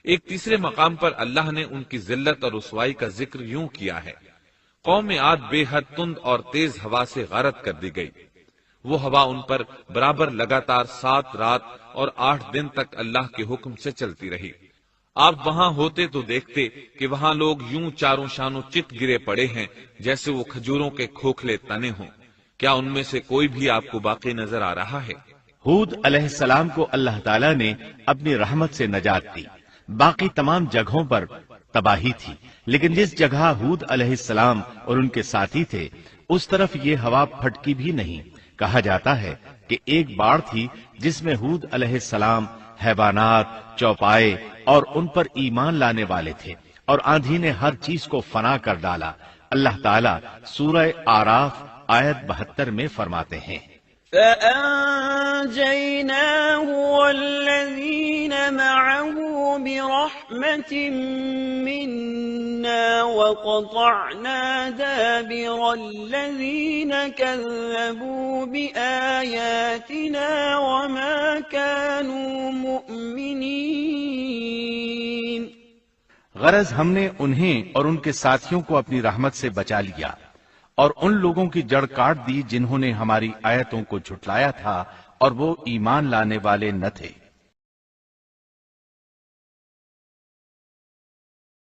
ایک تیسرے مقام پر اللہ نے ان کی ذلت اور رسوائی کا ذکر یوں کیا ہے، قوم عاد بے حد تند اور تیز ہوا سے غارت کر دی گئی۔ وہ ہوا ان پر برابر لگاتار 7 رات اور 8 دن تک اللہ کے حکم سے چلتی رہی۔ آپ وہاں ہوتے تو دیکھتے کہ وہاں لوگ یوں چاروں شانوں چت گرے پڑے ہیں جیسے وہ کھجوروں کے کھوکھلے تنے ہوں۔ کیا ان میں سے کوئی بھی آپ کو باقی نظر آ رہا ہے؟ ہود علیہ السلام کو اللہ تعالیٰ نے اپنی رحمت سے نجات دی، باقی تمام جگہوں پر تباہی تھی، لیکن جس جگہ ہود علیہ السلام اور ان کے ساتھی تھے اس طرف یہ ہوا پھٹکی بھی نہیں۔ کہا جاتا ہے کہ ایک باڑ تھی جس میں ہود علیہ السلام، حیوانات، چوپائے اور ان پر ایمان لانے والے تھے، اور آندھی نے ہر چیز کو فنا کر ڈالا۔ اللہ تعالیٰ سورہ آراف آیت 72 میں فرماتے ہیں، فَأَنجَيْنَاهُ وَالَّذِينَ مَعَهُ بِرَحْمَةٍ مِّنَّا وَقَطَعْنَا دَابِرَ الَّذِينَ كَذَّبُوا بِآيَاتِنَا وَمَا كَانُوا مُؤْمِنِينَ۔ غرض ہم نے انہیں اور ان کے ساتھیوں کو اپنی رحمت سے بچا لیا اور ان لوگوں کی جڑ کاٹ دی جنہوں نے ہماری آیتوں کو جھٹلایا تھا اور وہ ایمان لانے والے نہ تھے۔